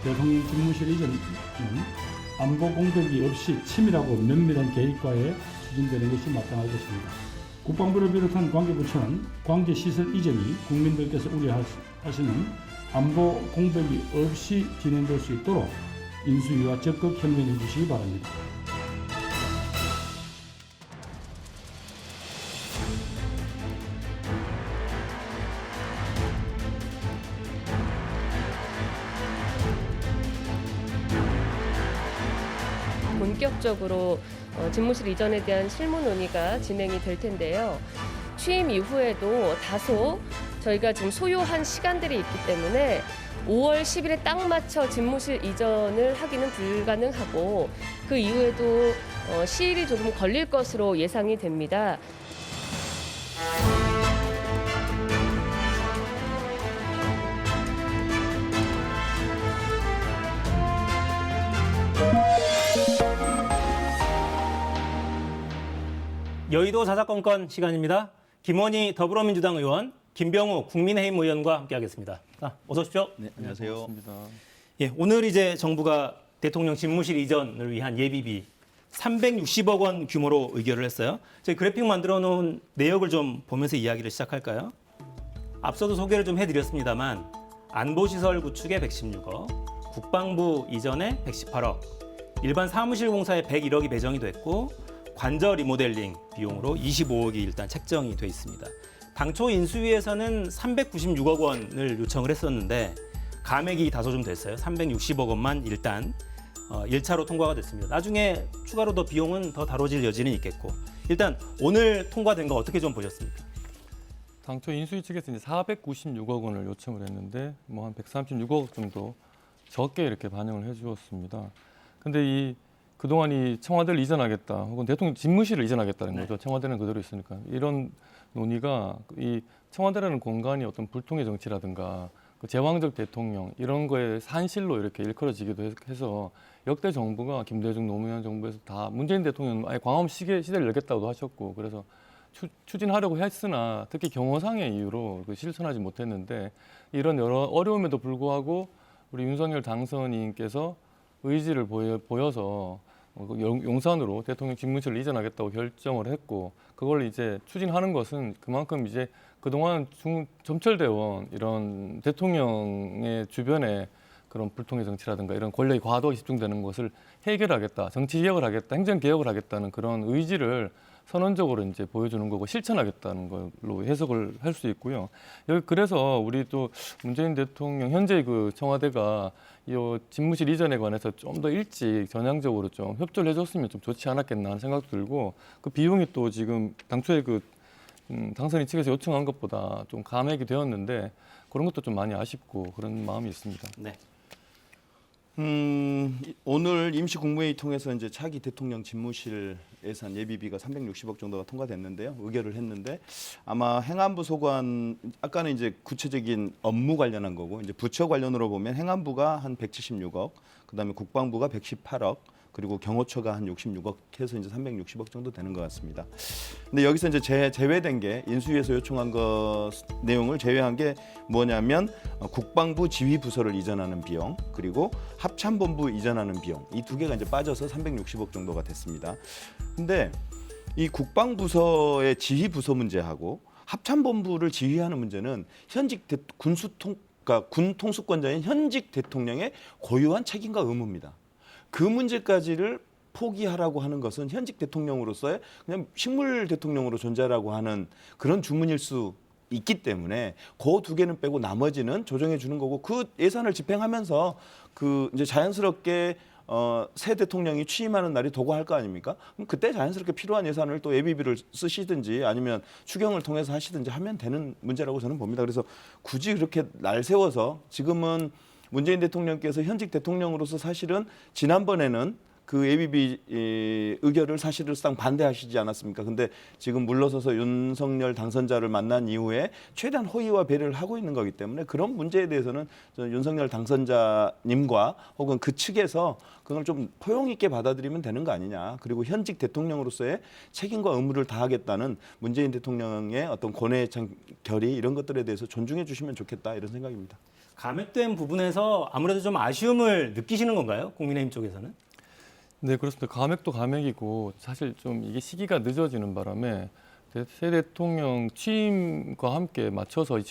대통령 집무실 이전은 안보 공백이 없이 치밀하고 면밀한 계획과에 추진되는 것이 마땅할 것입니다. 국방부를 비롯한 관계부처는 관계시설 이전이 국민들께서 우려하시는 안보 공백이 없이 진행될 수 있도록 인수위와 적극 협력해 주시기 바랍니다. 본격적으로 집무실 이전에 대한 실무 논의가 진행이 될 텐데요. 취임 이후에도 다소 저희가 지금 소요한 시간들이 있기 때문에 5월 10일에 딱 맞춰 집무실 이전을 하기는 불가능하고 그 이후에도 시일이 조금 걸릴 것으로 예상이 됩니다. 여의도 자사건건 시간입니다. 김원희 더불어민주당 의원, 김병우 국민의힘 의원과 함께하겠습니다. 어서 오십시오. 네, 안녕하세요. 반갑습니다. 예, 오늘 이제 정부가 대통령 집무실 이전을 위한 예비비 360억 원 규모로 의결을 했어요. 저희 그래픽 만들어 놓은 내역을 좀 보면서 이야기를 시작할까요? 앞서도 소개를 좀 해드렸습니다만 안보시설 구축에 116억, 국방부 이전에 118억, 일반 사무실 공사에 101억이 배정이 됐고 관저 리모델링 비용으로 25억이 일단 책정이 돼 있습니다. 당초 인수위에서는 396억 원을 요청을 했었는데 감액이 다소 좀 됐어요. 360억 원만 일단 1차로 통과가 됐습니다. 나중에 추가로 더 비용은 더 다뤄질 여지는 있겠고 일단 오늘 통과된 거 어떻게 좀 보셨습니까? 당초 인수위 측에서 이제 496억 원을 요청을 했는데 뭐 한 136억 정도 적게 이렇게 반영을 해주었습니다. 근데 그동안 이 청와대를 이전하겠다 혹은 대통령 집무실을 이전하겠다는 거죠. 청와대는 그대로 있으니까. 이런 논의가 이 청와대라는 공간이 어떤 불통의 정치라든가 그 제왕적 대통령 이런 거에 산실로 이렇게 일컬어지기도 해서 역대 정부가 김대중 노무현 정부에서 다 문재인 대통령은 아예 광화문 시대를 열겠다고도 하셨고 그래서 추진하려고 했으나 특히 경호상의 이유로 실천하지 못했는데 이런 여러 어려움에도 불구하고 우리 윤석열 당선인께서 의지를 보여서 용산으로 대통령 집무실을 이전하겠다고 결정을 했고 그걸 이제 추진하는 것은 그만큼 이제 그동안 점철되어 온 이런 대통령의 주변에 그런 불통의 정치라든가 이런 권력이 과도하게 집중되는 것을 해결하겠다, 정치 개혁을 하겠다, 행정 개혁을 하겠다는 그런 의지를 선언적으로 이제 보여주는 거고 실천하겠다는 걸로 해석을 할 수 있고요. 여기 그래서 우리 또 문재인 대통령 현재 그 청와대가 이 집무실 이전에 관해서 좀 더 일찍 전향적으로 좀 협조를 해줬으면 좀 좋지 않았겠나 하는 생각도 들고 그 비용이 또 지금 당초에 당선인 측에서 요청한 것보다 좀 감액이 되었는데 그런 것도 좀 많이 아쉽고 그런 마음이 있습니다. 네. 오늘 임시 국무회의 통해서 이제 차기 대통령 집무실 예산 예비비가 360억 정도가 통과됐는데요. 의결을 했는데 아마 행안부 소관 아까는 이제 구체적인 업무 관련한 거고 이제 부처 관련으로 보면 행안부가 한 176억, 그다음에 국방부가 118억, 그리고 경호처가 한 66억 해서 이제 360억 정도 되는 것 같습니다. 근데 여기서 이제 제외된 게 인수위에서 요청한 것 내용을 제외한 게 뭐냐면 국방부 지휘부서를 이전하는 비용 그리고 합참본부 이전하는 비용 이 두 개가 이제 빠져서 360억 정도가 됐습니다. 근데 이 국방부서의 지휘부서 문제하고 합참본부를 지휘하는 문제는 현직 그러니까 군 통수권자인 현직 대통령의 고유한 책임과 의무입니다. 그 문제까지를 포기하라고 하는 것은 현직 대통령으로서의 그냥 식물 대통령으로 존재하라고 하는 그런 주문일 수 있기 때문에 그 두 개는 빼고 나머지는 조정해 주는 거고 그 예산을 집행하면서 그 이제 자연스럽게 새 대통령이 취임하는 날이 도구할 거 아닙니까? 그럼 그때 자연스럽게 필요한 예산을 또 예비비를 쓰시든지 아니면 추경을 통해서 하시든지 하면 되는 문제라고 저는 봅니다. 그래서 굳이 그렇게 날 세워서 지금은 문재인 대통령께서 현직 대통령으로서 사실은 지난번에는 그 ABB 의결을 사실상 반대하시지 않았습니까? 근데 지금 물러서서 윤석열 당선자를 만난 이후에 최대한 호의와 배려를 하고 있는 거기 때문에 그런 문제에 대해서는 저는 윤석열 당선자님과 혹은 그 측에서 그걸 좀 포용 있게 받아들이면 되는 거 아니냐. 그리고 현직 대통령으로서의 책임과 의무를 다하겠다는 문재인 대통령의 어떤 권외 결의 이런 것들에 대해서 존중해 주시면 좋겠다 이런 생각입니다. 감액된 부분에서 아무래도 좀 아쉬움을 느끼시는 건가요? 국민의힘 쪽에서는? 네, 그렇습니다. 감액도 감액이고 사실 좀 이게 시기가 늦어지는 바람에 새 대통령 취임과 함께 맞춰서 이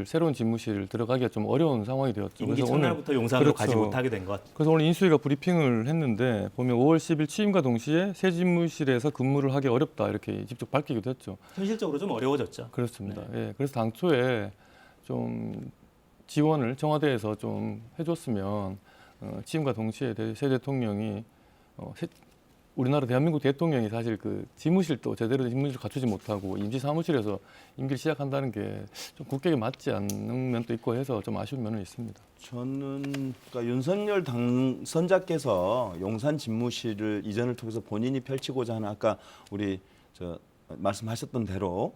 새로운 집무실을 들어가기가 좀 어려운 상황이 되었죠. 임기 첫날부터 용산으로 가지 그렇죠. 못하게 된 것. 그래서 오늘 인수위가 브리핑을 했는데 보면 5월 10일 취임과 동시에 새 집무실에서 근무를 하기 어렵다 이렇게 직접 밝히기도 했죠. 현실적으로 좀 어려워졌죠. 그렇습니다. 예, 그래서 당초에 좀 지원을 청와대에서 좀 해줬으면 취임과 동시에 새 대통령이 우리나라 대한민국 대통령이 사실 그 집무실도 제대로 된 집무실을 갖추지 못하고 임시 사무실에서 임기를 시작한다는 게 좀 국격에 맞지 않는 면도 있고 해서 좀 아쉬운 면은 있습니다. 저는 그러니까 윤석열 당선자께서 용산 집무실을 이전을 통해서 본인이 펼치고자 하는 아까 우리 말씀하셨던 대로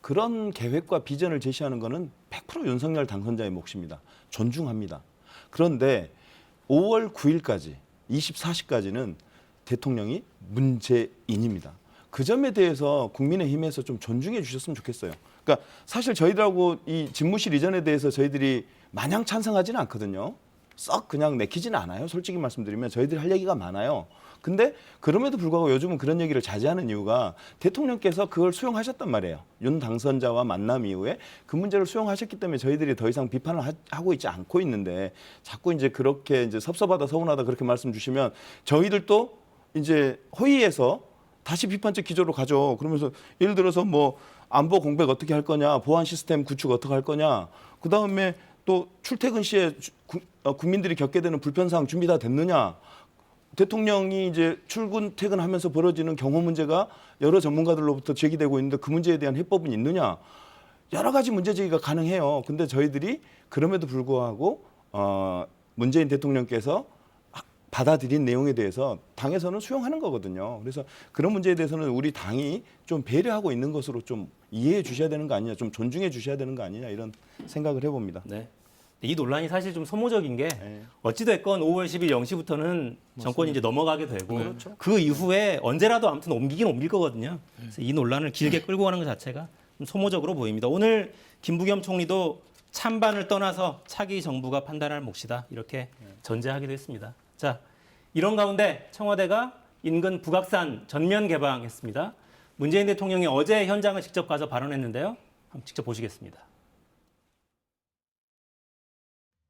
그런 계획과 비전을 제시하는 것은 100% 윤석열 당선자의 몫입니다. 존중합니다. 그런데 5월 9일까지 24시까지는 대통령이 문재인입니다. 그 점에 대해서 국민의힘에서 좀 존중해 주셨으면 좋겠어요. 그러니까 사실 저희들하고 이 집무실 이전에 대해서 저희들이 마냥 찬성하지는 않거든요. 썩 그냥 내키지는 않아요. 솔직히 말씀드리면 저희들이 할 얘기가 많아요. 근데 그럼에도 불구하고 요즘은 그런 얘기를 자제하는 이유가 대통령께서 그걸 수용하셨단 말이에요. 윤 당선자와 만남 이후에 그 문제를 수용하셨기 때문에 저희들이 더 이상 비판을 하고 있지 않고 있는데 자꾸 이제 그렇게 이제 섭섭하다 서운하다 그렇게 말씀 주시면 저희들도 이제 회의에서 다시 비판적 기조로 가죠. 그러면서 예를 들어서 뭐 안보 공백 어떻게 할 거냐, 보안 시스템 구축 어떻게 할 거냐, 그 다음에 또 출퇴근 시에 국민들이 겪게 되는 불편사항 준비 다 됐느냐, 대통령이 이제 출근 퇴근하면서 벌어지는 경호 문제가 여러 전문가들로부터 제기되고 있는데 그 문제에 대한 해법은 있느냐, 여러 가지 문제 제기가 가능해요. 근데 저희들이 그럼에도 불구하고 문재인 대통령께서 받아들인 내용에 대해서 당에서는 수용하는 거거든요. 그래서 그런 문제에 대해서는 우리 당이 좀 배려하고 있는 것으로 좀 이해해 주셔야 되는 거 아니냐, 좀 존중해 주셔야 되는 거 아니냐 이런 생각을 해봅니다. 네. 이 논란이 사실 좀 소모적인 게 네. 어찌됐건 5월 10일 0시부터는 정권이 이제 넘어가게 되고 그렇죠. 그 이후에 언제라도 아무튼 옮기긴 옮길 거거든요. 그래서 이 논란을 길게 끌고 가는 것 자체가 좀 소모적으로 보입니다. 오늘 김부겸 총리도 찬반을 떠나서 차기 정부가 판단할 몫이다 이렇게 전제하기도 했습니다. 자, 이런 가운데 청와대가 인근 북악산 전면 개방했습니다. 문재인 대통령이 어제 현장을 직접 가서 발언했는데요. 한번 직접 보시겠습니다.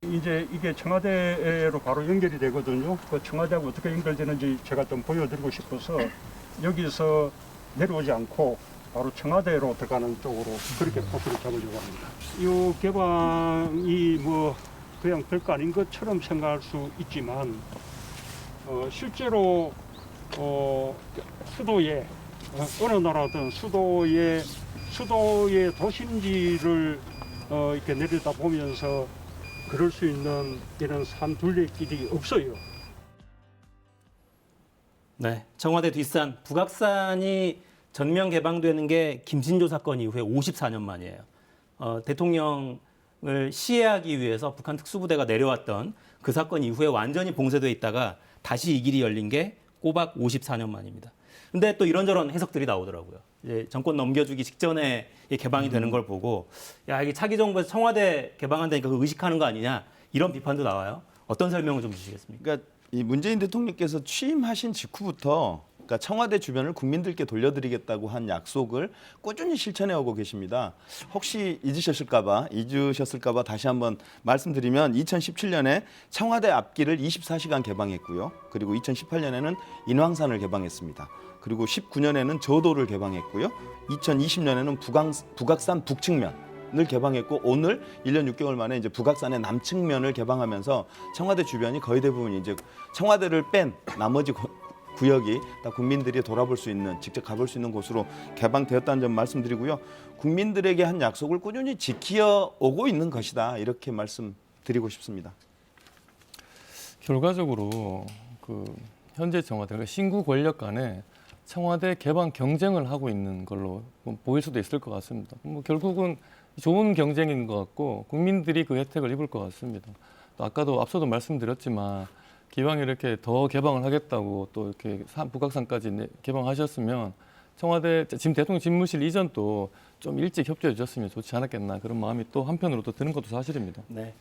이제 이게 청와대로 바로 연결이 되거든요. 그 청와대하고 어떻게 연결되는지 제가 좀 보여드리고 싶어서 여기서 내려오지 않고 바로 청와대로 들어가는 쪽으로 그렇게 코스를 잡으려고 합니다. 이 개방이 뭐 그냥 별거 아닌 것처럼 생각할 수 있지만 실제로 수도에 어느 나라든 수도의 도심지를 이렇게 내려다보면서 그럴 수 있는 이런 산 둘레길이 없어요. 네, 청와대 뒷산 북악산이 전면 개방되는 게 김신조 사건 이후에 54년 만이에요. 대통령을 시해하기 위해서 북한 특수부대가 내려왔던 그 사건 이후에 완전히 봉쇄돼 있다가 다시 이 길이 열린 게 꼬박 54년 만입니다. 근데 또 이런저런 해석들이 나오더라고요. 이제 정권 넘겨주기 직전에 개방이 되는 걸 보고 야, 이게 차기 정부에서 청와대 개방한다니까 그거 의식하는 거 아니냐 이런 비판도 나와요. 어떤 설명을 좀 주시겠습니까? 그러니까 이 문재인 대통령께서 취임하신 직후부터 그러니까 청와대 주변을 국민들께 돌려드리겠다고 한 약속을 꾸준히 실천해 오고 계십니다. 혹시 잊으셨을까봐 다시 한번 말씀드리면 2017년에 청와대 앞길을 24시간 개방했고요. 그리고 2018년에는 인왕산을 개방했습니다. 그리고 19년에는 저도를 개방했고요. 2020년에는 북악산 북측면을 개방했고 오늘 1년 6개월 만에 이제 북악산의 남측면을 개방하면서 청와대 주변이 거의 대부분 이제 청와대를 뺀 나머지 구역이 다 국민들이 돌아볼 수 있는, 직접 가볼 수 있는 곳으로 개방되었다는 점 말씀드리고요. 국민들에게 한 약속을 꾸준히 지켜 오고 있는 것이다. 이렇게 말씀드리고 싶습니다. 결과적으로 현재 청와대, 그러니까 신구 권력 간에 청와대 개방 경쟁을 하고 있는 걸로 보일 수도 있을 것 같습니다. 뭐 결국은 좋은 경쟁인 것 같고 국민들이 그 혜택을 입을 것 같습니다. 또 아까도 앞서도 말씀드렸지만 기왕 이렇게 더 개방을 하겠다고 또 이렇게 북악산까지 개방하셨으면 청와대 지금 대통령 집무실 이전도 좀 일찍 협조해 주셨으면 좋지 않았겠나 그런 마음이 또 한편으로 또 드는 것도 사실입니다. 네.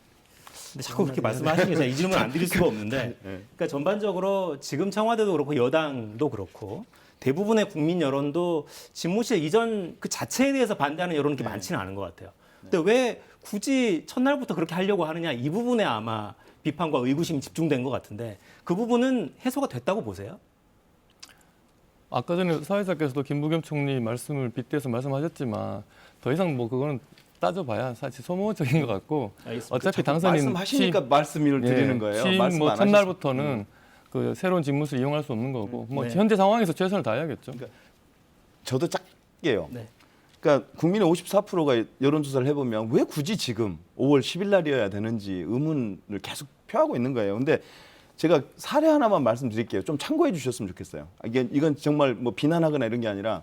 근데 자꾸 그렇게 말씀하시는 게 이 질문 안 드릴 수가 없는데, 그러니까 전반적으로 지금 청와대도 그렇고 여당도 그렇고 대부분의 국민 여론도 집무실 이전 그 자체에 대해서 반대하는 여론이 그렇게 많지는 않은 것 같아요. 근데 왜 굳이 첫날부터 그렇게 하려고 하느냐 이 부분에 아마 비판과 의구심이 집중된 것 같은데 그 부분은 해소가 됐다고 보세요? 아까 전에 사회자께서도 김부겸 총리 말씀을 빗대서 말씀하셨지만 더 이상 뭐 그거는 따져봐야 사실 소모적인 것 같고 알겠습니다. 어차피 당선인 말씀하시니까 말씀을 드리는 거예요. 취임 말씀 뭐 안 첫날부터는 그 새로운 집무실 이용할 수 없는 거고 뭐 네. 현재 상황에서 최선을 다해야겠죠. 저도 짧게요. 네. 그러니까 국민의 54%가 여론조사를 해보면 왜 굳이 지금 5월 10일 날이어야 되는지 의문을 계속 표하고 있는 거예요. 근데 제가 사례 하나만 말씀드릴게요. 좀 참고해 주셨으면 좋겠어요. 이건 정말 뭐 비난하거나 이런 게 아니라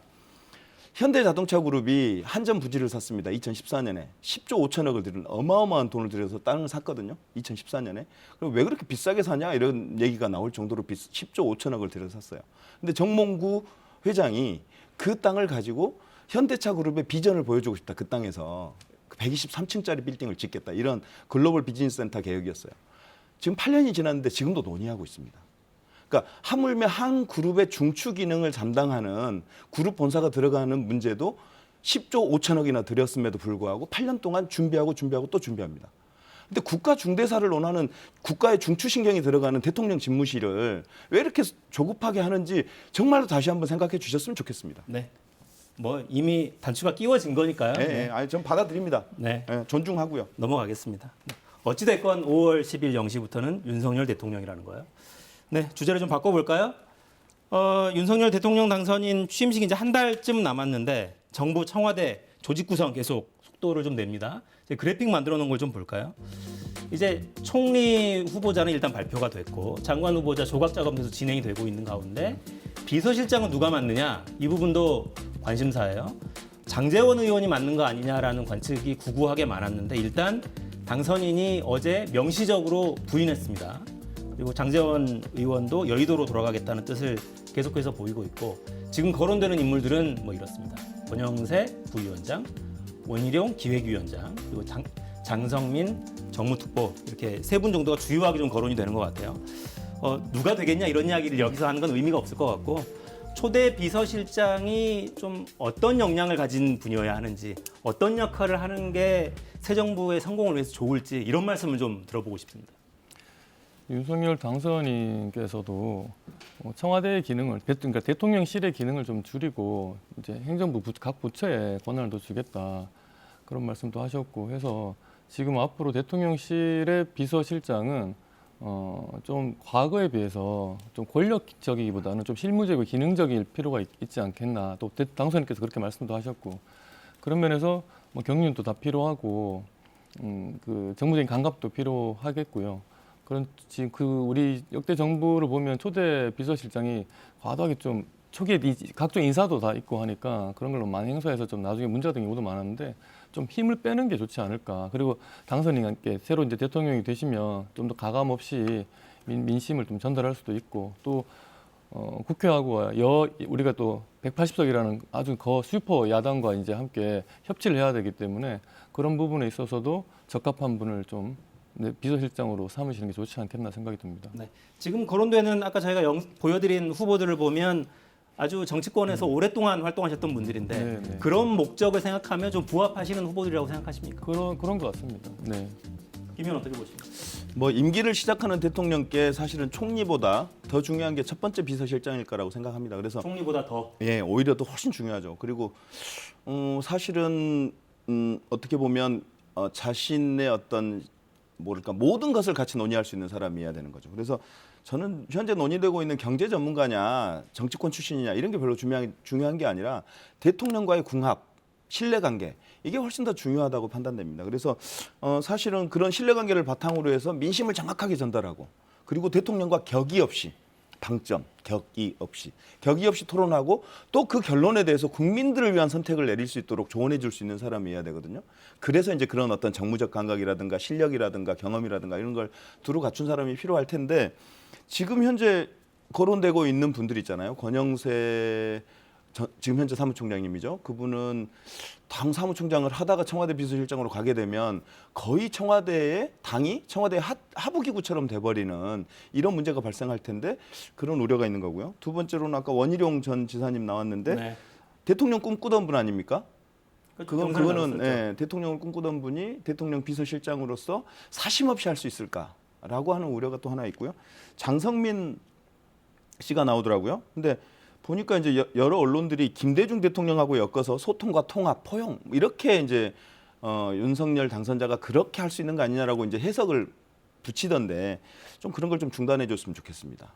현대자동차 그룹이 한전 부지를 샀습니다. 2014년에 10조 5천억을 들인 어마어마한 돈을 들여서 땅을 샀거든요. 2014년에. 그럼 왜 그렇게 비싸게 사냐 이런 얘기가 나올 정도로 10조 5천억을 들여서 샀어요. 근데 정몽구 회장이 그 땅을 가지고 현대차 그룹의 비전을 보여주고 싶다. 그 땅에서 123층짜리 빌딩을 짓겠다. 이런 글로벌 비즈니스 센터 계획이었어요. 지금 8년이 지났는데 지금도 논의하고 있습니다. 그러니까 하물며 한 그룹의 중추 기능을 담당하는 그룹 본사가 들어가는 문제도 10조 5천억이나 들였음에도 불구하고 8년 동안 준비하고 또 준비합니다. 근데 국가 중대사를 논하는 국가의 중추신경이 들어가는 대통령 집무실을 왜 이렇게 조급하게 하는지 정말로 다시 한번 생각해 주셨으면 좋겠습니다. 네. 뭐 이미 단추가 끼워진 거니까요. 네, 아니 전 받아들입니다. 네. 네, 존중하고요. 넘어가겠습니다. 어찌됐건 5월 10일 0시부터는 윤석열 대통령이라는 거예요. 네, 주제를 좀 바꿔볼까요? 윤석열 대통령 당선인 취임식이 이제 한 달쯤 남았는데 정부 청와대 조직 구성 계속 속도를 좀 냅니다. 이제 그래픽 만들어 놓은 걸 좀 볼까요? 이제 총리 후보자는 일단 발표가 됐고 장관 후보자 조각 작업에서 진행이 되고 있는 가운데 비서실장은 누가 맡느냐 이 부분도 관심사예요. 장제원 의원이 맡는 거 아니냐라는 관측이 구구하게 많았는데 일단 당선인이 어제 명시적으로 부인했습니다. 그리고 장제원 의원도 여의도로 돌아가겠다는 뜻을 계속해서 보이고 있고 지금 거론되는 인물들은 뭐 이렇습니다. 권영세 부위원장, 원희룡 기획위원장, 그리고 장성민 정무특보 이렇게 세 분 정도가 주요하게 좀 거론이 되는 것 같아요. 누가 되겠냐 이런 이야기를 여기서 하는 건 의미가 없을 것 같고 초대 비서실장이 좀 어떤 역량을 가진 분이어야 하는지 어떤 역할을 하는 게 새 정부의 성공을 위해서 좋을지 이런 말씀을 좀 들어보고 싶습니다. 윤석열 당선인께서도 청와대의 기능을, 그러니까 대통령실의 기능을 좀 줄이고 이제 행정부 각 부처에 권한을 더 주겠다 그런 말씀도 하셨고 해서 지금 앞으로 대통령실의 비서실장은 좀 과거에 비해서 좀 권력적이기보다는 좀 실무적이고 기능적일 필요가 있지 않겠나. 또 당선인께서 그렇게 말씀도 하셨고 그런 면에서 뭐 경륜도 다 필요하고 그 정무적인 감각도 필요하겠고요. 그런 지금 그 우리 역대 정부를 보면 초대 비서실장이 과도하게 좀 초기에 각종 인사도 다 있고 하니까 그런 걸로 많이 행사해서 좀 나중에 문제가 된 경우도 많았는데 좀 힘을 빼는 게 좋지 않을까. 그리고 당선인께 새로 이제 대통령이 되시면 좀 더 가감 없이 민심을 좀 전달할 수도 있고 또 국회하고 우리가 또 180석이라는 아주 슈퍼 야당과 이제 함께 협치를 해야 되기 때문에 그런 부분에 있어서도 적합한 분을 좀 비서실장으로 삼으시는 게 좋지 않겠나 생각이 듭니다. 네. 지금 거론되는 아까 저희가 보여드린 후보들을 보면 아주 정치권에서 오랫동안 활동하셨던 분들인데 네. 그런 목적을 생각하면 좀 부합하시는 후보들이라고 생각하십니까? 그런 것 같습니다. 네. 김 의원 어떻게 보십니까? 뭐 임기를 시작하는 대통령께 사실은 총리보다 더 중요한 게 첫 번째 비서실장일 거라고 생각합니다. 그래서 총리보다 더 오히려 더 훨씬 중요하죠. 그리고 사실은 어떻게 보면 자신의 어떤 모든 것을 같이 논의할 수 있는 사람이어야 되는 거죠. 그래서 저는 현재 논의되고 있는 경제 전문가냐 정치권 출신이냐 이런 게 별로 중요한 게 아니라 대통령과의 궁합, 신뢰관계 이게 훨씬 더 중요하다고 판단됩니다. 그래서 사실은 그런 신뢰관계를 바탕으로 해서 민심을 정확하게 전달하고 그리고 대통령과 격의 없이 방점, 격의 없이 토론하고 또 그 결론에 대해서 국민들을 위한 선택을 내릴 수 있도록 조언해 줄 수 있는 사람이어야 되거든요. 그래서 이제 그런 어떤 정무적 감각이라든가 실력이라든가 경험이라든가 이런 걸 두루 갖춘 사람이 필요할 텐데 지금 현재 거론되고 있는 분들 있잖아요. 권영세 지금 현재 사무총장님이죠. 그분은 당 사무총장을 하다가 청와대 비서실장으로 가게 되면 거의 당이 청와대 하부기구처럼 돼버리는 이런 문제가 발생할 텐데 그런 우려가 있는 거고요. 두 번째로는 아까 원희룡 전 지사님 나왔는데 네. 대통령 꿈꾸던 분 아닙니까? 그거는 나눴었죠. 예, 대통령을 꿈꾸던 분이 대통령 비서실장으로서 사심 없이 할 수 있을까라고 하는 우려가 또 하나 있고요. 장성민 씨가 나오더라고요. 근데 보니까 이제 여러 언론들이 김대중 대통령하고 엮어서 소통과 통합, 포용 이렇게 이제 윤석열 당선자가 그렇게 할 수 있는 거 아니냐라고 이제 해석을 붙이던데 좀 그런 걸 좀 중단해 줬으면 좋겠습니다.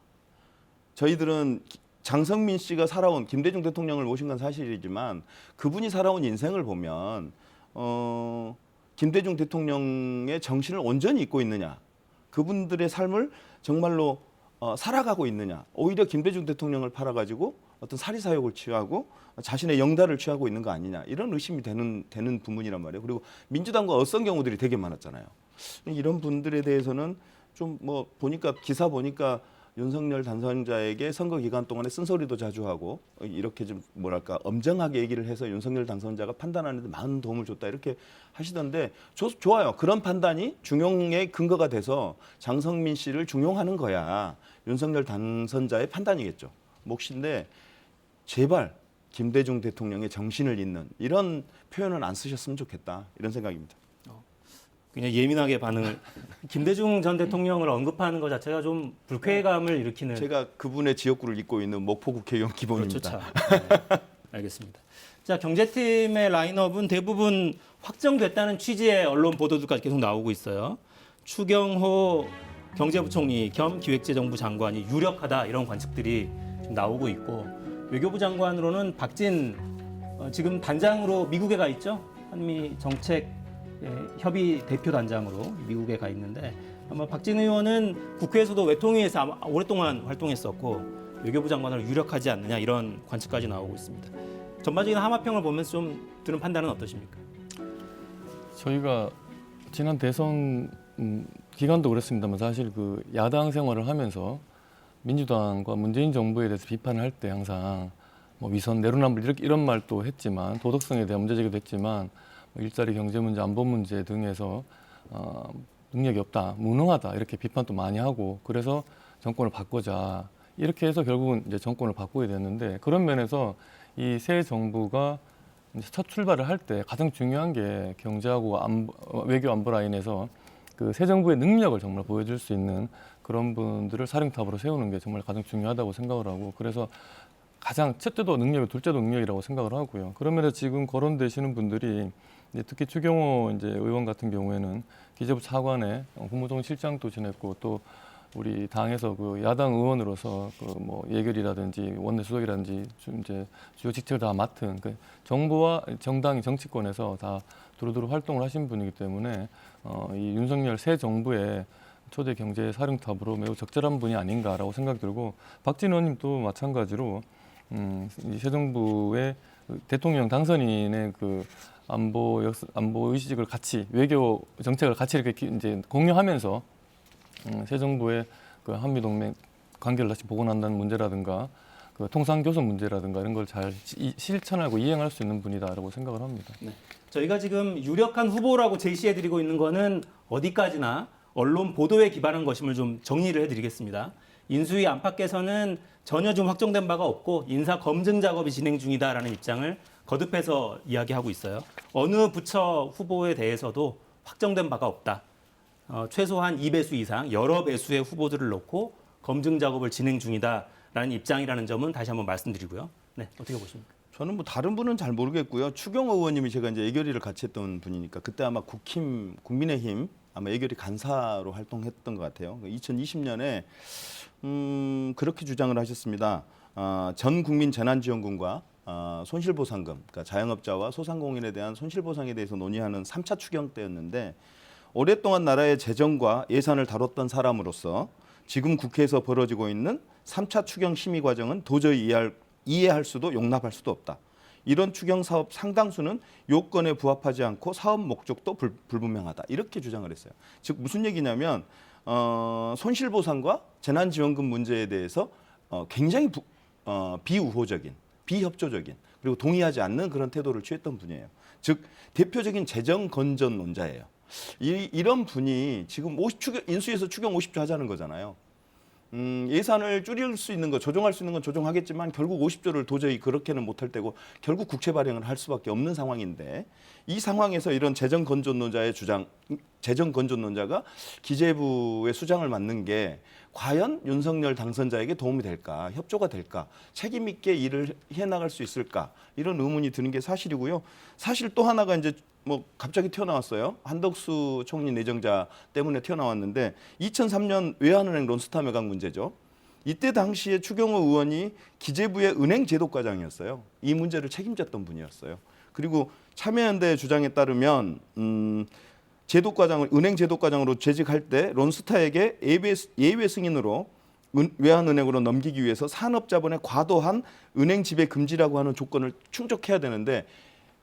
저희들은 장성민 씨가 살아온 김대중 대통령을 모신 건 사실이지만 그분이 살아온 인생을 보면 김대중 대통령의 정신을 온전히 잊고 있느냐, 그분들의 삶을 정말로 살아가고 있느냐, 오히려 김대중 대통령을 팔아가지고 어떤 사리사욕을 취하고 자신의 영달을 취하고 있는 거 아니냐 이런 의심이 되는 부분이란 말이에요. 그리고 민주당과 어떤 경우들이 되게 많았잖아요. 이런 분들에 대해서는 좀 뭐 보니까 기사 보니까 윤석열 당선자에게 선거 기간 동안에 쓴소리도 자주 하고 이렇게 좀 뭐랄까 엄정하게 얘기를 해서 윤석열 당선자가 판단하는 데 많은 도움을 줬다 이렇게 하시던데 좋아요. 그런 판단이 중용의 근거가 돼서 장성민 씨를 중용하는 거야 윤석열 당선자의 판단이겠죠. 몫인데 제발 김대중 대통령의 정신을 잇는 이런 표현은 안 쓰셨으면 좋겠다 이런 생각입니다. 굉장히 예민하게 반응을 김대중 전 대통령을 언급하는 것 자체가 좀 불쾌감을 일으키는 제가 그분의 지역구를 잇고 있는 목포 국회의원 기본입니다. 그렇죠. 네. 알겠습니다. 자, 경제팀의 라인업은 대부분 확정됐다는 취지의 언론 보도들까지 계속 나오고 있어요. 추경호 경제부총리 겸 기획재정부 장관이 유력하다 이런 관측들이 지금 나오고 있고 외교부 장관으로는 박진 지금 단장으로 미국에 가 있죠. 한미 정책 협의 대표 단장으로 미국에 가 있는데 아마 박진 의원은 국회에서도 외통위에서 아마 오랫동안 활동했었고 외교부 장관으로 유력하지 않느냐 이런 관측까지 나오고 있습니다. 전반적인 하마평을 보면서 좀 드는 판단은 어떠십니까? 저희가 지난 대선 기간도 그랬습니다만 사실 그 야당 생활을 하면서 민주당과 문재인 정부에 대해서 비판을 할 때 항상 뭐 위선 내로남불 이런 말도 했지만 도덕성에 대한 문제 제기도 했지만 일자리 경제 문제, 안보 문제 등에서 능력이 없다, 무능하다 이렇게 비판도 많이 하고 그래서 정권을 바꾸자 이렇게 해서 결국은 이제 정권을 바꾸게 됐는데 그런 면에서 이 새 정부가 이제 첫 출발을 할 때 가장 중요한 게 경제하고 외교 안보 라인에서 그 새 정부의 능력을 정말 보여줄 수 있는 그런 분들을 사령탑으로 세우는 게 정말 가장 중요하다고 생각을 하고 그래서 가장 첫째도 능력이 둘째도 능력이라고 생각을 하고요. 그런 면에서 지금 거론되시는 분들이 특히 추경호 이제 의원 같은 경우에는 기재부 차관에 국무총실장도 지냈고 또 우리 당에서 그 야당 의원으로서 그 뭐 예결이라든지 원내수석이라든지 이제 주요 직책을 다 맡은 그 정부와 정당이 정치권에서 다 두루두루 활동을 하신 분이기 때문에 이 윤석열 새 정부의 초대 경제 사령탑으로 매우 적절한 분이 아닌가라고 생각 들고 박진 의원님도 마찬가지로 이 새 정부의 대통령 당선인의 그 안보 의식을 같이 외교 정책을 같이 이렇게 이제 공유하면서 새 정부의 그 한미 동맹 관계를 다시 복원한다는 문제라든가 그 통상 교섭 문제라든가 이런 걸 잘 실천하고 이행할 수 있는 분이다라고 생각을 합니다. 네. 저희가 지금 유력한 후보라고 제시해드리고 있는 거는 어디까지나 언론 보도에 기반한 것임을 좀 정리를 해드리겠습니다. 인수위 안팎에서는 전혀 좀 확정된 바가 없고 인사 검증 작업이 진행 중이다라는 입장을 거듭해서 이야기하고 있어요. 어느 부처 후보에 대해서도 확정된 바가 없다. 최소한 2배수 이상 여러 배수의 후보들을 놓고 검증 작업을 진행 중이다라는 입장이라는 점은 다시 한번 말씀드리고요. 네, 어떻게 보십니까? 저는 뭐 다른 분은 잘 모르겠고요. 추경호 의원님이 제가 이제 예결위를 같이 했던 분이니까 그때 아마 국민의힘 아마 예결위 간사로 활동했던 것 같아요. 2020년에 그렇게 주장을 하셨습니다. 전 국민 재난지원금과 손실보상금, 그러니까 자영업자와 소상공인에 대한 손실보상에 대해서 논의하는 3차 추경 때였는데 오랫동안 나라의 재정과 예산을 다뤘던 사람으로서 지금 국회에서 벌어지고 있는 3차 추경 심의 과정은 도저히 이해할 수도 용납할 수도 없다. 이런 추경 사업 상당수는 요건에 부합하지 않고 사업 목적도 불분명하다. 이렇게 주장을 했어요. 즉 무슨 얘기냐면 손실보상과 재난지원금 문제에 대해서 굉장히 비우호적인, 비협조적인 그리고 동의하지 않는 그런 태도를 취했던 분이에요. 즉 대표적인 재정 건전론자예요. 이런 분이 지금 인수위에서 추경 50조 하자는 거잖아요. 예산을 줄일 수 있는 거, 조정할 수 있는 건 조정하겠지만 결국 50조를 도저히 그렇게는 못할 때고 결국 국채 발행을 할 수밖에 없는 상황인데 이 상황에서 이런 재정 건전론자의 주장, 재정 건전론자가 기재부의 수장을 맡는 게 과연 윤석열 당선자에게 도움이 될까, 협조가 될까, 책임 있게 일을 해나갈 수 있을까 이런 의문이 드는 게 사실이고요. 사실 또 하나가 이제 뭐 갑자기 튀어나왔어요. 한덕수 총리 내정자 때문에 튀어나왔는데 2003년 외환은행 론스타 매각 문제죠. 이때 당시에 추경호 의원이 기재부의 은행 제도과장이었어요. 이 문제를 책임졌던 분이었어요. 그리고 참여연대 주장에 따르면 제도과장을 은행 제도과장으로 재직할 때 론스타에게 예외 승인으로 외환은행으로 넘기기 위해서 산업자본의 과도한 은행 지배 금지라고 하는 조건을 충족해야 되는데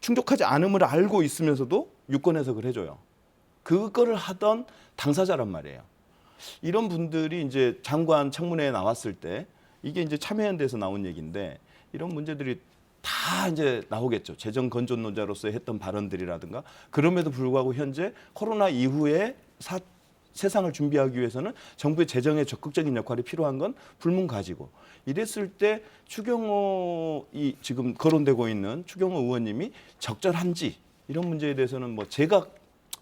충족하지 않음을 알고 있으면서도 유권 해석을 해줘요. 그거를 하던 당사자란 말이에요. 이런 분들이 이제 장관 청문회에 나왔을 때 이게 이제 참여연대에서 나온 얘기인데 이런 문제들이 다 이제 나오겠죠. 재정 건전론자로서 했던 발언들이라든가 그럼에도 불구하고 현재 코로나 이후에 세상을 준비하기 위해서는 정부의 재정에 적극적인 역할이 필요한 건 불문가지고 이랬을 때 추경호 이 지금 거론되고 있는 추경호 의원님이 적절한지 이런 문제에 대해서는 뭐 제가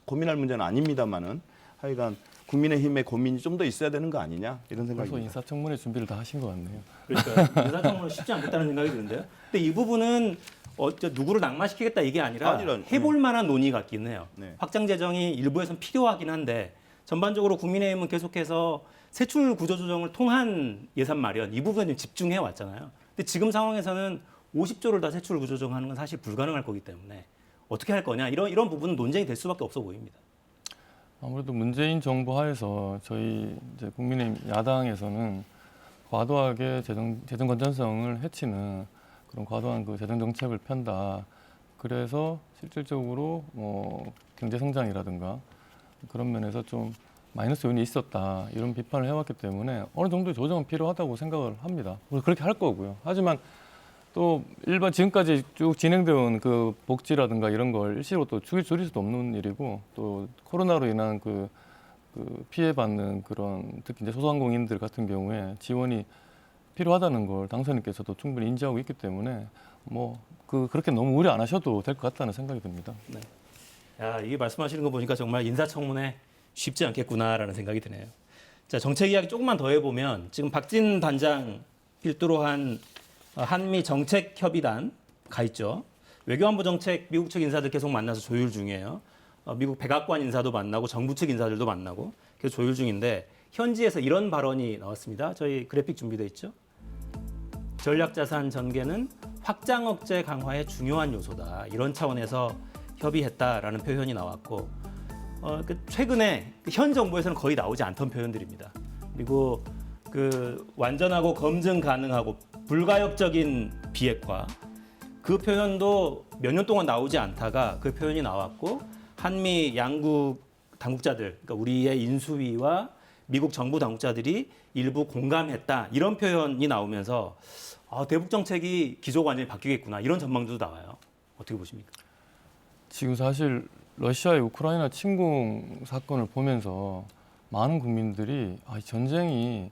고민할 문제는 아닙니다만은 하여간 국민의힘의 고민이 좀 더 있어야 되는 거 아니냐 이런 벌써 생각입니다. 인사청문회 준비를 다 하신 것 같네요. 그러니까 인사청문은 쉽지 않겠다는 생각이 드는데요. 근데 이 부분은 누구를 낙마시키겠다 이게 아니라 해볼 만한 논의 같긴 해요. 네. 확장 재정이 일부에선 필요하긴 한데 전반적으로 국민의힘은 계속해서 세출 구조 조정을 통한 예산 마련 이 부분에 좀 집중해 왔잖아요. 근데 지금 상황에서는 50조를 다 세출 구조 조정하는 건 사실 불가능할 거기 때문에 어떻게 할 거냐 이런 부분은 논쟁이 될 수밖에 없어 보입니다. 아무래도 문재인 정부 하에서 저희 이제 국민의힘 야당에서는 과도하게 재정 건전성을 해치는 그런 과도한 그 재정 정책을 편다. 그래서 실질적으로 뭐 경제 성장이라든가 그런 면에서 좀 마이너스 요인이 있었다 이런 비판을 해왔기 때문에 어느 정도 조정은 필요하다고 생각을 합니다. 그렇게 할 거고요. 하지만 또 일반 지금까지 쭉 진행되어 온 그 복지라든가 이런 걸 일시로 또 줄일 수도 없는 일이고 또 코로나로 인한 그 피해받는 그런 특히 이제 소상공인들 같은 경우에 지원이 필요하다는 걸 당선인께서도 충분히 인지하고 있기 때문에 뭐 그렇게 너무 우려 안 하셔도 될 것 같다는 생각이 듭니다. 네. 야, 이게 말씀하시는 거 보니까 정말 인사청문회 쉽지 않겠구나라는 생각이 드네요. 자, 정책 이야기 조금만 더 해보면 지금 박진 단장 필두로 한 한미 정책협의단 가 있죠. 외교안보 정책 미국 측 인사들 계속 만나서 조율 중이에요. 미국 백악관 인사도 만나고 정부 측 인사들도 만나고 계속 조율 중인데 현지에서 이런 발언이 나왔습니다. 저희 그래픽 준비돼 있죠. 전략자산 전개는 확장 억제 강화의 중요한 요소다. 이런 차원에서 협의했다라는 표현이 나왔고 최근에 현 정부에서는 거의 나오지 않던 표현들입니다. 그리고 완전하고 검증 가능하고 불가역적인 비핵화 그 표현도 몇 년 동안 나오지 않다가 그 표현이 나왔고 한미 양국 당국자들 그러니까 우리의 인수위와 미국 정부 당국자들이 일부 공감했다 이런 표현이 나오면서 대북 정책이 기조가 완전히 바뀌겠구나 이런 전망도 나와요. 어떻게 보십니까? 지금 사실 러시아의 우크라이나 침공 사건을 보면서 많은 국민들이 이 전쟁이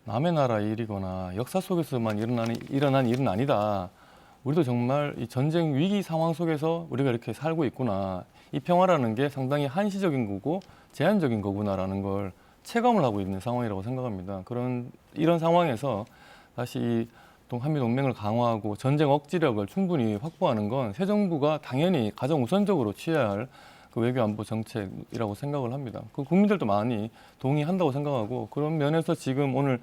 남의 나라 일이거나 역사 속에서만 일어난 일은 아니다. 우리도 정말 이 전쟁 위기 상황 속에서 우리가 이렇게 살고 있구나. 이 평화라는 게 상당히 한시적인 거고 제한적인 거구나라는 걸 체감을 하고 있는 상황이라고 생각합니다. 이런 상황에서 다시 이 한미 동맹을 강화하고 전쟁 억지력을 충분히 확보하는 건 새 정부가 당연히 가장 우선적으로 취해야 할 그 외교 안보 정책이라고 생각을 합니다. 그 국민들도 많이 동의한다고 생각하고 그런 면에서 지금 오늘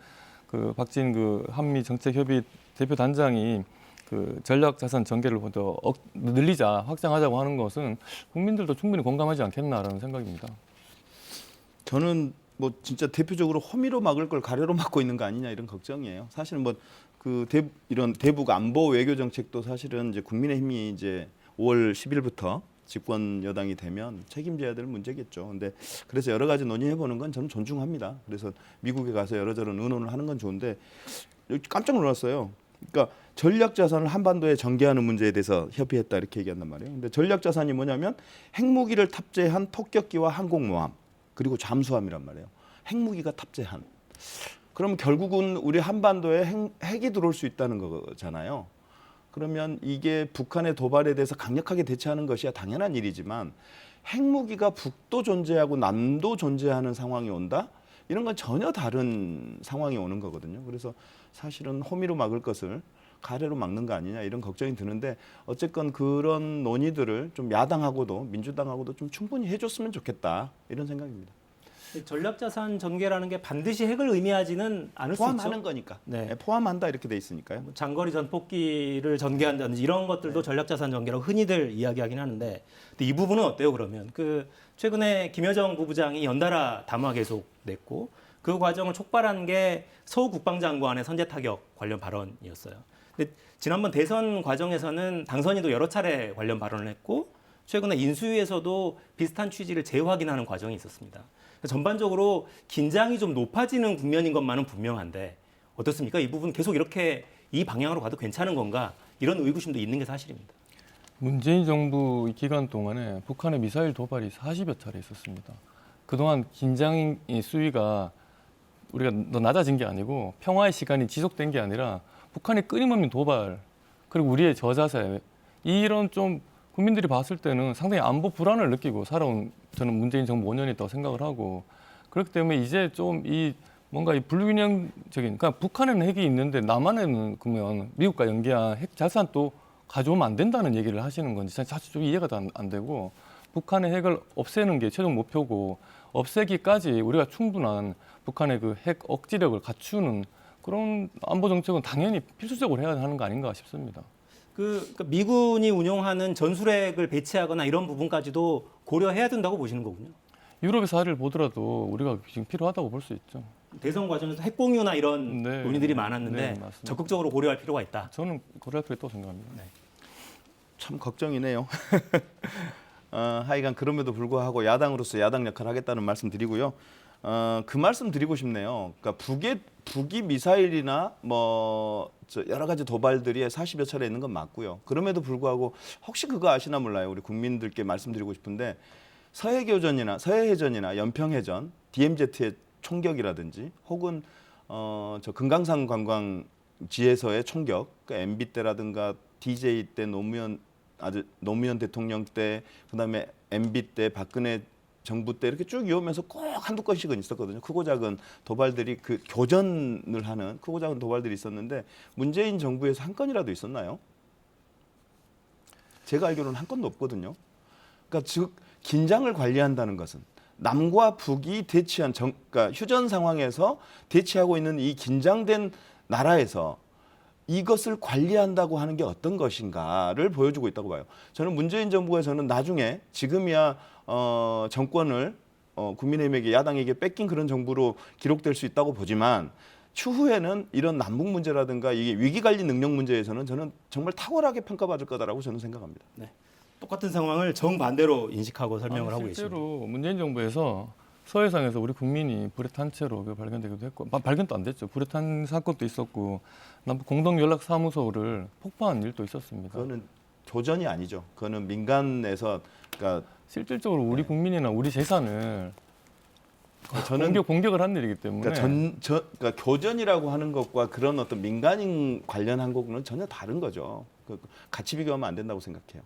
그 박진 한미 정책 협의 대표 단장이 그 전략 자산 전개를 더 늘리자 확장하자고 하는 것은 국민들도 충분히 공감하지 않겠나라는 생각입니다. 저는 뭐 진짜 대표적으로 호미로 막을 걸 가래로 막고 있는 거 아니냐 이런 걱정이에요. 사실은 뭐 그 이런 대북 안보 외교 정책도 사실은 이제 국민의힘이 이제 5월 10일부터 집권 여당이 되면 책임져야 될 문제겠죠. 근데 그래서 여러 가지 논의해 보는 건 저는 존중합니다. 그래서 미국에 가서 여러저런 의논을 하는 건 좋은데 깜짝 놀랐어요. 그러니까 전략 자산을 한반도에 전개하는 문제에 대해서 협의했다 이렇게 얘기한단 말이에요. 근데 전략 자산이 뭐냐면 핵무기를 탑재한 폭격기와 항공모함 그리고 잠수함이란 말이에요. 핵무기가 탑재한. 그럼 결국은 우리 한반도에 핵이 들어올 수 있다는 거잖아요. 그러면 이게 북한의 도발에 대해서 강력하게 대처하는 것이야 당연한 일이지만 핵무기가 북도 존재하고 남도 존재하는 상황이 온다? 이런 건 전혀 다른 상황이 오는 거거든요. 그래서 사실은 호미로 막을 것을 가래로 막는 거 아니냐 이런 걱정이 드는데 어쨌건 그런 논의들을 좀 야당하고도 민주당하고도 좀 충분히 해줬으면 좋겠다 이런 생각입니다. 전략자산 전개라는 게 반드시 핵을 의미하지는 않을 수 있죠. 포함하는 거니까. 네. 네, 포함한다 이렇게 돼 있으니까요. 장거리 전폭기를 전개한다든지 이런 것들도 전략자산 전개라고 흔히들 이야기하긴 하는데 근데 이 부분은 어때요 그러면? 그 최근에 김여정 부부장이 연달아 담화 계속 냈고 그 과정을 촉발한 게 서우 국방장관의 선제 타격 관련 발언이었어요. 근데 지난번 대선 과정에서는 당선인도 여러 차례 관련 발언을 했고 최근에 인수위에서도 비슷한 취지를 재확인하는 과정이 있었습니다. 전반적으로 긴장이 좀 높아지는 국면인 것만은 분명한데 어떻습니까? 이 부분 계속 이렇게 이 방향으로 가도 괜찮은 건가? 이런 의구심도 있는 게 사실입니다. 문재인 정부 기간 동안에 북한의 미사일 도발이 40여 차례 있었습니다. 그동안 긴장의 수위가 우리가 더 낮아진 게 아니고 평화의 시간이 지속된 게 아니라 북한의 끊임없는 도발 그리고 우리의 저자세 이런 좀 국민들이 봤을 때는 상당히 안보 불안을 느끼고 살아온 저는 문재인 정부 5년이었다고 생각을 하고 그렇기 때문에 이제 좀 이 뭔가 이 불균형적인 그러니까 북한에는 핵이 있는데 남한에는 그러면 미국과 연계한 핵 자산 또 가져오면 안 된다는 얘기를 하시는 건지 사실 좀 이해가 안 되고 북한의 핵을 없애는 게 최종 목표고 없애기까지 우리가 충분한 북한의 그 핵 억지력을 갖추는 그런 안보 정책은 당연히 필수적으로 해야 하는 거 아닌가 싶습니다. 그러니까 미군이 운용하는 전술핵을 배치하거나 이런 부분까지도 고려해야 된다고 보시는 거군요. 유럽의 사례를 보더라도 우리가 지금 필요하다고 볼 수 있죠. 대선 과정에서 핵공유나 이런 네. 논의들이 많았는데 네, 맞습니다. 적극적으로 고려할 필요가 있다. 저는 고려할 필요 있다고 생각합니다. 참 걱정이네요. 하여간 그럼에도 불구하고 야당으로서 야당 역할을 하겠다는 말씀 드리고요. 그 말씀 드리고 싶네요. 그러니까 북이 미사일이나 여러 가지 도발들이 40여 차례 있는 건 맞고요. 그럼에도 불구하고 혹시 그거 아시나 몰라요. 우리 국민들께 말씀드리고 싶은데 서해해전이나 연평해전, DMZ의 총격이라든지 혹은 저 금강산 관광지에서의 총격, 그러니까 MB 때라든가 DJ 때 노무현 대통령 때, 그다음에 MB 때 박근혜 정부 때 이렇게 쭉 이어오면서 꼭 한두 건씩은 있었거든요. 크고 작은 도발들이 그 교전을 하는 크고 작은 도발들이 있었는데 문재인 정부에서 한 건이라도 있었나요? 제가 알기로는 한 건도 없거든요. 그러니까 즉 긴장을 관리한다는 것은 남과 북이 대치한 그러니까 휴전 상황에서 대치하고 있는 이 긴장된 나라에서 이것을 관리한다고 하는 게 어떤 것인가를 보여주고 있다고 봐요. 저는 문재인 정부가 나중에 지금이야 정권을 국민의힘에게 야당에게 뺏긴 그런 정부로 기록될 수 있다고 보지만 추후에는 이런 남북 문제라든가 이게 위기관리 능력 문제에서는 저는 정말 탁월하게 평가받을 거다라고 저는 생각합니다. 네. 똑같은 상황을 정반대로 인식하고 설명을 하고 계십니다. 실제로 문재인 정부에서 서해상에서 우리 국민이 불에 탄 채로 발견되기도 했고 발견도 안 됐죠. 불에 탄 사건도 있었고 남북 공동연락사무소를 폭파한 일도 있었습니다. 그거는 조전이 아니죠. 그거는 민간에서 그러니까 실질적으로 우리 국민이나 우리 재산을 저는 공격을 한 일이기 때문에 그러니까 교전이라고 하는 것과 그런 어떤 민간인 관련한 거는 전혀 다른 거죠. 같이 비교하면 안 된다고 생각해요.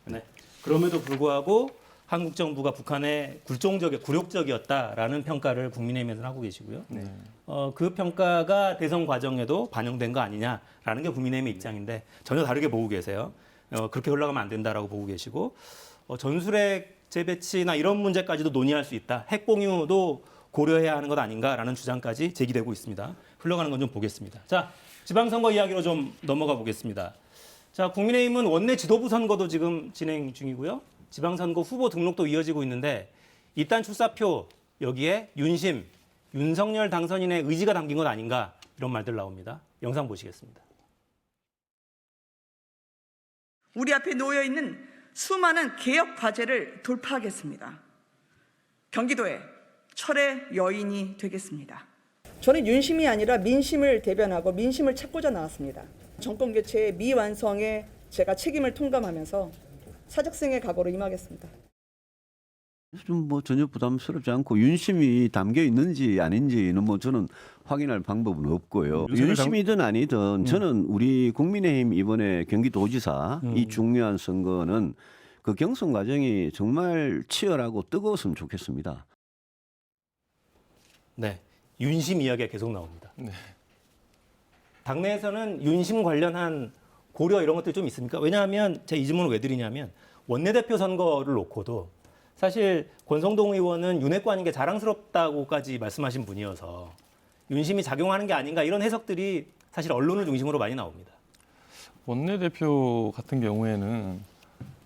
네. 그럼에도 불구하고 한국 정부가 북한에 굴욕적이었다라는 평가를 국민의힘에서는 하고 계시고요. 네. 그 평가가 대선 과정에도 반영된 거 아니냐라는 게 국민의힘의 입장인데 전혀 다르게 보고 계세요. 그렇게 흘러가면 안 된다라고 보고 계시고 전술핵 재배치나 이런 문제까지도 논의할 수 있다. 핵 공유도 고려해야 하는 것 아닌가라는 주장까지 제기되고 있습니다. 흘러가는 건 좀 보겠습니다. 자, 지방선거 이야기로 좀 넘어가 보겠습니다. 자, 국민의힘은 원내 지도부 선거도 지금 진행 중이고요. 지방선거 후보 등록도 이어지고 있는데 이딴 출사표 여기에 윤심, 윤석열 당선인의 의지가 담긴 것 아닌가 이런 말들 나옵니다. 영상 보시겠습니다. 우리 앞에 놓여 있는 수많은 개혁 과제를 돌파하겠습니다. 경기도의 철의 여인이 되겠습니다. 저는 윤심이 아니라 민심을 대변하고 민심을 찾고자 나왔습니다. 정권 교체의 미완성에 제가 책임을 통감하면서 사직생의 각오로 임하겠습니다. 좀 뭐 전혀 부담스럽지 않고 윤심이 담겨 있는지 아닌지는 뭐 저는 확인할 방법은 없고요. 윤심이든 아니든 저는 우리 국민의힘 이번에 경기도지사 이 중요한 선거는 그 경선 과정이 정말 치열하고 뜨거웠으면 좋겠습니다. 네, 윤심 이야기가 계속 나옵니다. 네. 당내에서는 윤심 관련한 고려 이런 것들이 좀 있습니까? 왜냐하면 제가 이 질문을 왜 드리냐면 원내대표 선거를 놓고도 사실 권성동 의원은 윤핵관인 게 자랑스럽다고까지 말씀하신 분이어서 윤심이 작용하는 게 아닌가 이런 해석들이 사실 언론을 중심으로 많이 나옵니다. 원내대표 같은 경우에는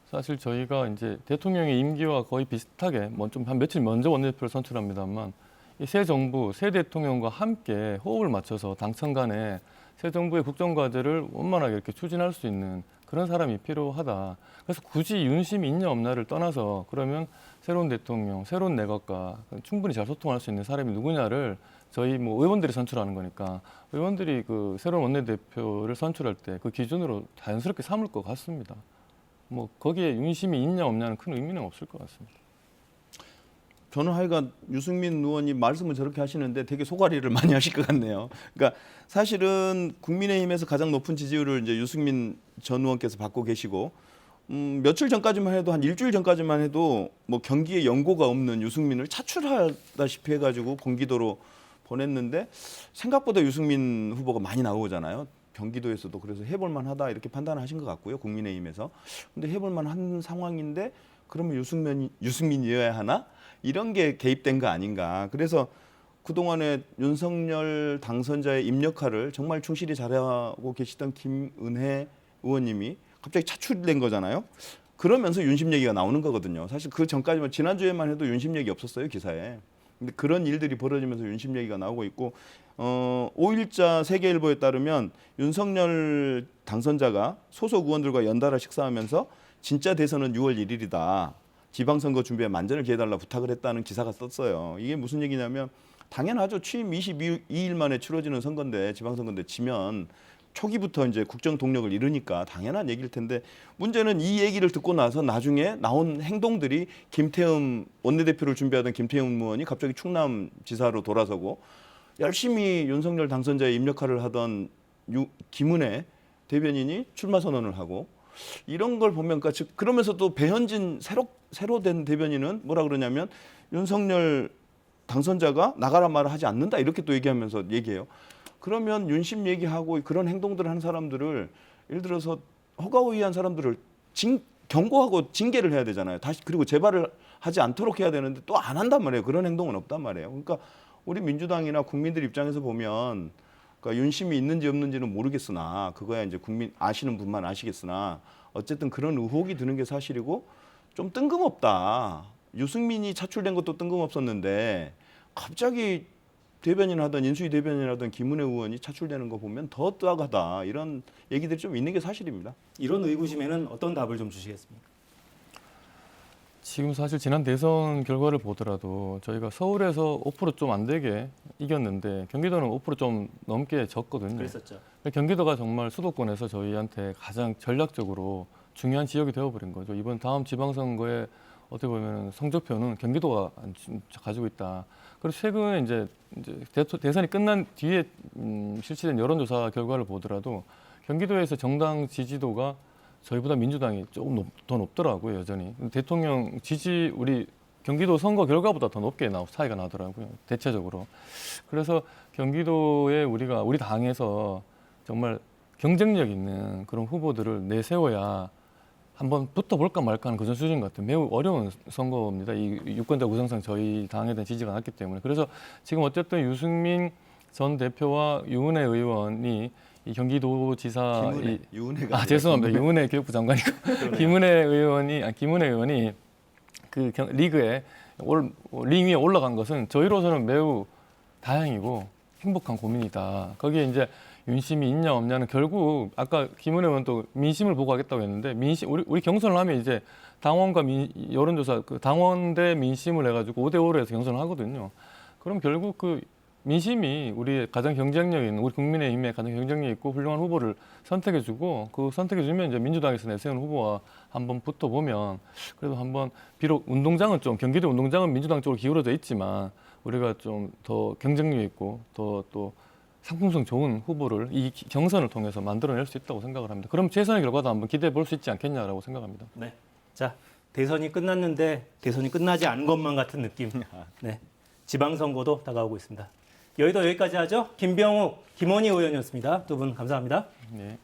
사실 저희가 이제 대통령의 임기와 거의 비슷하게 뭐 좀 한 며칠 먼저 원내대표를 선출합니다만 이 새 정부, 새 대통령과 함께 호흡을 맞춰서 당청 간에 새 정부의 국정과제를 원만하게 이렇게 추진할 수 있는 그런 사람이 필요하다. 그래서 굳이 윤심이 있냐 없냐를 떠나서 그러면 새로운 대통령, 새로운 내각과 충분히 잘 소통할 수 있는 사람이 누구냐를 저희 뭐 의원들이 선출하는 거니까 의원들이 그 새로운 원내대표를 선출할 때 그 기준으로 자연스럽게 삼을 것 같습니다. 뭐 거기에 윤심이 있냐 없냐는 큰 의미는 없을 것 같습니다. 저는 하여간 유승민 의원이 말씀을 저렇게 하시는데 되게 소가리를 많이 하실 것 같네요. 그러니까 사실은 국민의힘에서 가장 높은 지지율을 이제 유승민 전 의원께서 받고 계시고 며칠 전까지만 해도 한 일주일 전까지만 해도 뭐 경기에 연고가 없는 유승민을 차출하다시피 해가지고 경기도로 보냈는데 생각보다 유승민 후보가 많이 나오잖아요. 경기도에서도 그래서 해볼만 하다 이렇게 판단하신 것 같고요. 국민의힘에서. 근데 해볼만 한 상황인데 그러면 유승민이어야 하나? 이런 게 개입된 거 아닌가. 그래서 그동안에 윤석열 당선자의 입 역할을 정말 충실히 잘하고 계시던 김은혜 의원님이 갑자기 차출된 거잖아요. 그러면서 윤심 얘기가 나오는 거거든요. 사실 그 전까지만 지난주에만 해도 윤심 얘기 없었어요, 기사에. 근데 그런 일들이 벌어지면서 윤심 얘기가 나오고 있고 5일자 세계일보에 따르면 윤석열 당선자가 소속 의원들과 연달아 식사하면서 진짜 대선은 6월 1일이다. 지방선거 준비에 만전을 기해달라 부탁을 했다는 기사가 썼어요. 이게 무슨 얘기냐면 당연하죠. 취임 22일 만에 치러지는 선거인데 지방선거인데 지면 초기부터 이제 국정 동력을 잃으니까 당연한 얘기일 텐데 문제는 이 얘기를 듣고 나서 나중에 나온 행동들이 김태흠 원내대표를 준비하던 김태흠 의원이 갑자기 충남지사로 돌아서고 열심히 윤석열 당선자의 입 역할을 하던 김은혜 대변인이 출마 선언을 하고 이런 걸 보면 그러면서 또 배현진 새로 된 대변인은 뭐라 그러냐면 윤석열 당선자가 나가란 말을 하지 않는다 이렇게 또 얘기해요. 그러면 윤심 얘기하고 그런 행동들을 하는 사람들을 예를 들어서 허가호위한 사람들을 경고하고 징계를 해야 되잖아요. 다시 그리고 재발을 하지 않도록 해야 되는데 또 안 한단 말이에요. 그런 행동은 없단 말이에요. 그러니까 우리 민주당이나 국민들 입장에서 보면 그러니까 윤심이 있는지 없는지는 모르겠으나 그거야 이제 국민 아시는 분만 아시겠으나 어쨌든 그런 의혹이 드는 게 사실이고 좀 뜬금없다. 유승민이 차출된 것도 뜬금없었는데 갑자기 대변인 하던 인수위 대변인 하던 김은혜 의원이 차출되는 거 보면 더 뜨악하다. 이런 얘기들이 좀 있는 게 사실입니다. 이런 의구심에는 어떤 답을 좀 주시겠습니까? 지금 사실 지난 대선 결과를 보더라도 저희가 서울에서 5% 좀 안 되게 이겼는데 경기도는 5% 좀 넘게 졌거든요. 그랬었죠. 경기도가 정말 수도권에서 저희한테 가장 전략적으로 중요한 지역이 되어버린 거죠. 이번 다음 지방선거에 어떻게 보면 성적표는 경기도가 가지고 있다. 그리고 최근에 이제 대선이 끝난 뒤에 실시된 여론조사 결과를 보더라도 경기도에서 정당 지지도가 저희보다 민주당이 조금 더 높더라고요, 여전히. 대통령 지지 우리 경기도 선거 결과보다 더 높게 차이가 나더라고요, 대체적으로. 그래서 경기도에 우리 당에서 정말 경쟁력 있는 그런 후보들을 내세워야 한번 붙어볼까 말까 하는 그런 수준 같아요. 매우 어려운 선거입니다. 이 유권자 구성상 저희 당에 대한 지지가 낮기 때문에. 그래서 지금 어쨌든 유승민 전 대표와 유은혜 의원이 이 경기도지사 유은혜가 죄송합니다. 유은혜 교육부 장관이고 김은혜 의원이 리그에 링 위에 올라간 것은 저희로서는 매우 다행이고 행복한 고민이다. 거기에 이제 윤심이 있냐 없냐는 결국 아까 김은혜 의원 또 민심을 보고 하겠다고 했는데 우리 경선을 하면 이제 당원과 여론조사 당원 대 민심을 해가지고 5대5로 해서 경선을 하거든요. 그럼 결국 그 민심이 우리의 가장 경쟁력 있는 우리 국민의힘의 가장 경쟁력 있고 훌륭한 후보를 선택해주고 그 선택해주면 이제 민주당에서 내세운 후보와 한번 붙어보면 그래도 한번 비록 운동장은 좀 경기도 운동장은 민주당 쪽으로 기울어져 있지만 우리가 좀 더 경쟁력 있고 더 또 상품성 좋은 후보를 이 경선을 통해서 만들어낼 수 있다고 생각을 합니다. 그럼 재선의 결과도 한번 기대해 볼 수 있지 않겠냐라고 생각합니다. 네. 자, 대선이 끝났는데 대선이 끝나지 않은 것만 같은 느낌. 네. 지방선거도 다가오고 있습니다. 여의도 여기까지 하죠. 김병욱, 김원희 의원이었습니다. 두 분 감사합니다. 네.